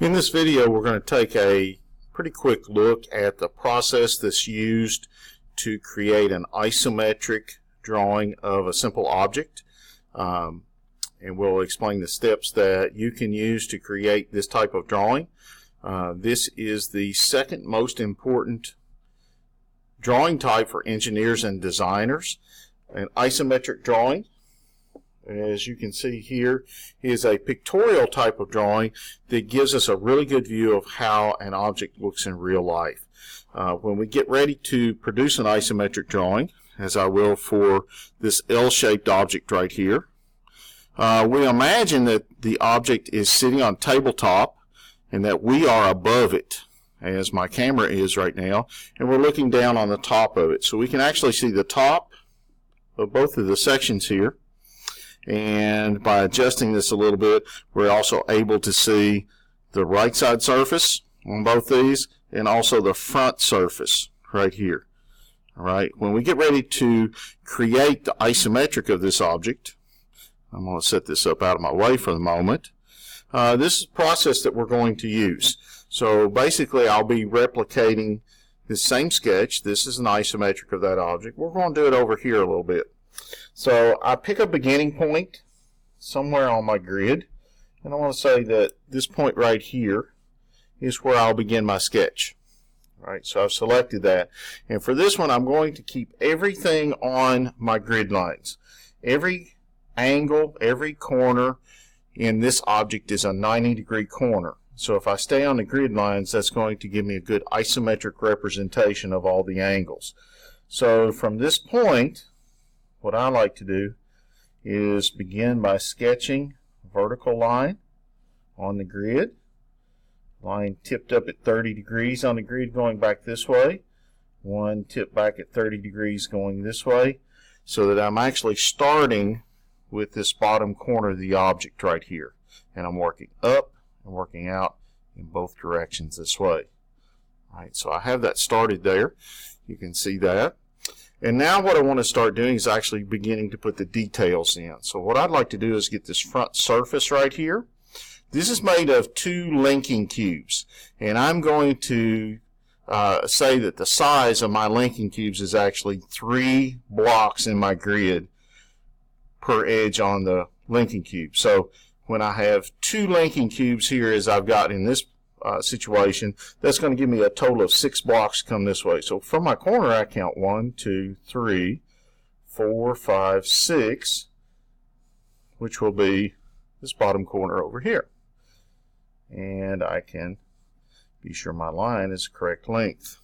In this video, we're going to take a pretty quick look at the process that's used to create an isometric drawing of a simple object. And we'll explain the steps that you can use to create this type of drawing. This is the second most important drawing type for engineers and designers. An isometric drawing, as you can see here, is a pictorial type of drawing that gives us a really good view of how an object looks in real life. When we get ready to produce an isometric drawing, as I will for this L-shaped object right here, we imagine that the object is sitting on tabletop and that we are above it, as my camera is right now, and we're looking down on the top of it. So we can actually see the top of both of the sections here. And by adjusting this a little bit, we're also able to see the right side surface on both these and also the front surface right here. All right, when we get ready to create the isometric of this object, I'm going to set this up out of my way for the moment. This is the process that we're going to use. So basically, I'll be replicating the same sketch. This is an isometric of that object. We're going to do it over here a little bit. So I pick a beginning point somewhere on my grid, and I want to say that this point right here is where I'll begin my sketch. All right, so I've selected that. And for this one, I'm going to keep everything on my grid lines. Every angle, every corner in this object is a 90-degree corner. So if I stay on the grid lines, that's going to give me a good isometric representation of all the angles. So from this point, what I like to do is begin by sketching a vertical line on the grid. Line tipped up at 30 degrees on the grid going back this way. One tipped back at 30 degrees going this way, so that I'm actually starting with this bottom corner of the object right here. And I'm working up and working out in both directions this way. All right, so I have that started there. You can see that. And now what I want to start doing is actually beginning to put the details in. So what I'd like to do is get this front surface right here. This is made of 2 linking cubes. And I'm going to say that the size of my linking cubes is actually 3 blocks in my grid per edge on the linking cube. So when I have 2 linking cubes here, as I've got in this situation, that's going to give me a total of 6 blocks come this way. So from my corner, I count 1, 2, 3, 4, 5, 6, which will be this bottom corner over here. And I can be sure my line is the correct length.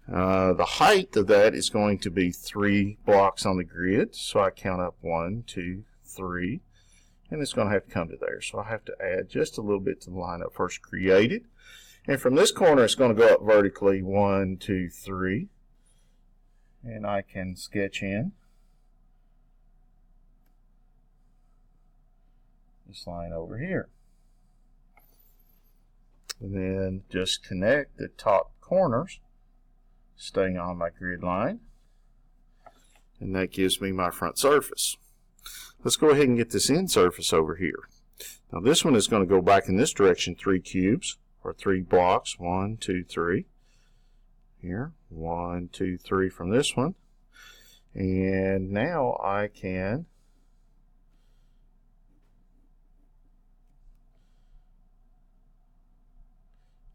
The height of that is going to be 3 blocks on the grid. So I count up 1, 2, 3. And it's going to have to come to there. So I have to add just a little bit to the line I first created. And from this corner, it's going to go up vertically 1, 2, 3. And I can sketch in this line over here. And then just connect the top corners, staying on my grid line. And that gives me my front surface. Let's go ahead and get this end surface over here. Now this one is going to go back in this direction 3 cubes, or 3 blocks. 1, 2, 3. Here, 1, 2, 3 from this one. And now I can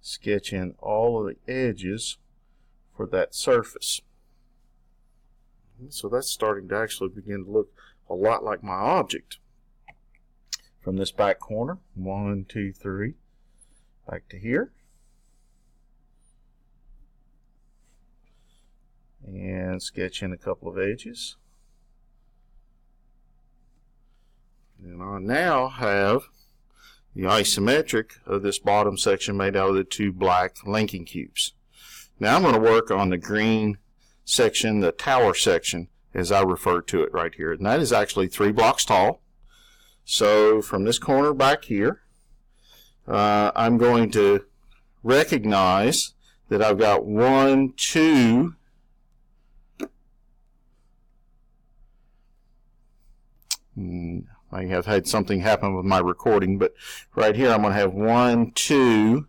sketch in all of the edges for that surface. So that's starting to actually begin to look a lot like my object. From this back corner, 1, 2, 3, back to here. And sketch in a couple of edges. And I now have the isometric of this bottom section made out of the 2 black linking cubes. Now I'm going to work on the green section, the tower section, as I refer to it right here. And that is actually 3 blocks tall. So from this corner back here, I'm going to recognize that I've got 1, 2, may have had something happen with my recording, but right here I'm going to have 1, 2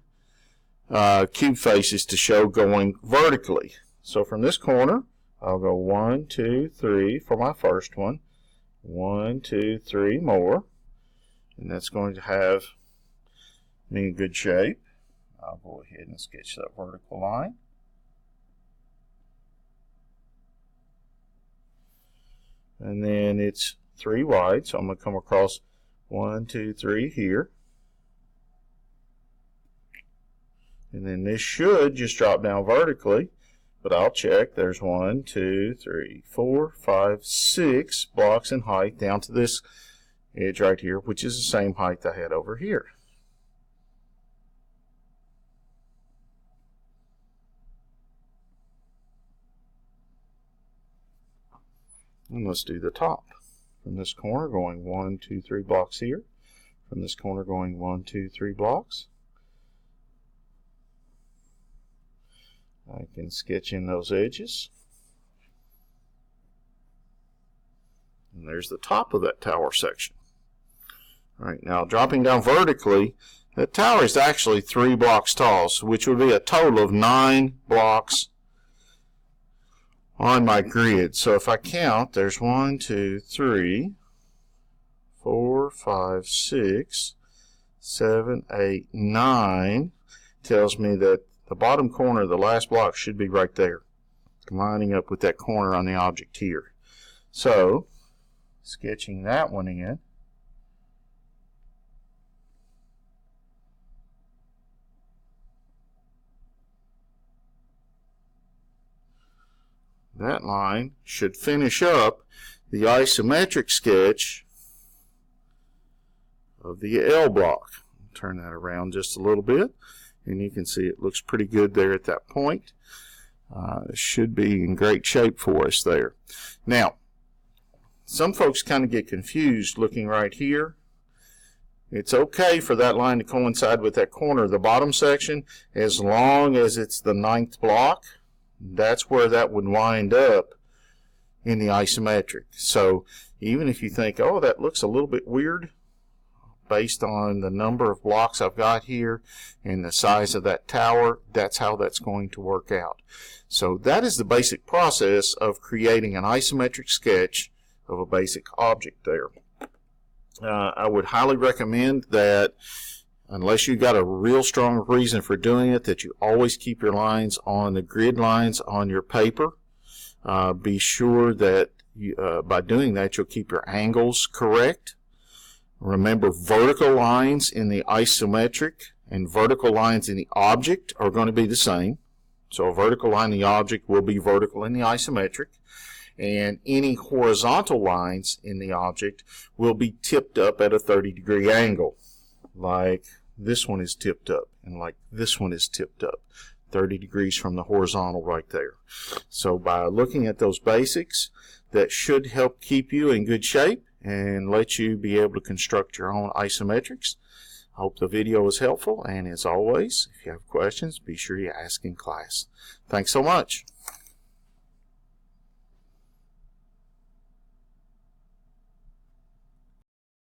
cube faces to show going vertically. So from this corner, I'll go 1, 2, 3 for my first one. 1, 2, 3 more. And that's going to have me in good shape. I'll go ahead and sketch that vertical line. And then it's 3 wide, so I'm going to come across 1, 2, 3 here. And then this should just drop down vertically, but I'll check. There's 1, 2, 3, 4, 5, 6 blocks in height down to this edge right here, which is the same height I had over here. And let's do the top. From this corner going 1, 2, 3 blocks here. From this corner going 1, 2, 3 blocks. I can sketch in those edges. And there's the top of that tower section. All right, now dropping down vertically, that tower is actually 3 blocks tall, which would be a total of 9 blocks on my grid. So if I count, there's 1, 2, 3, 4, 5, 6, 7, 8, 9. Tells me that the bottom corner of the last block should be right there, lining up with that corner on the object here. So, sketching that one in. That line should finish up the isometric sketch of the L block. Turn that around just a little bit, and you can see it looks pretty good there at that point. It should be in great shape for us there. Now, some folks kind of get confused looking right here. It's okay for that line to coincide with that corner of the bottom section as long as it's the 9th block. That's where that would wind up in the isometric. So even if you think, oh, that looks a little bit weird, based on the number of blocks I've got here and the size of that tower, that's how that's going to work out. So that is the basic process of creating an isometric sketch of a basic object there. I would highly recommend that, unless you've got a real strong reason for doing it, that you always keep your lines on the grid lines on your paper. Be sure that by doing that you'll keep your angles correct. Remember, vertical lines in the isometric and vertical lines in the object are going to be the same. So a vertical line in the object will be vertical in the isometric, and any horizontal lines in the object will be tipped up at a 30-degree angle. Like this one is tipped up, and like this one is tipped up 30 degrees from the horizontal right there. So by looking at those basics, that should help keep you in good shape and let you be able to construct your own isometrics. I hope the video was helpful, and as always, if you have questions, be sure you ask in class. Thanks so much.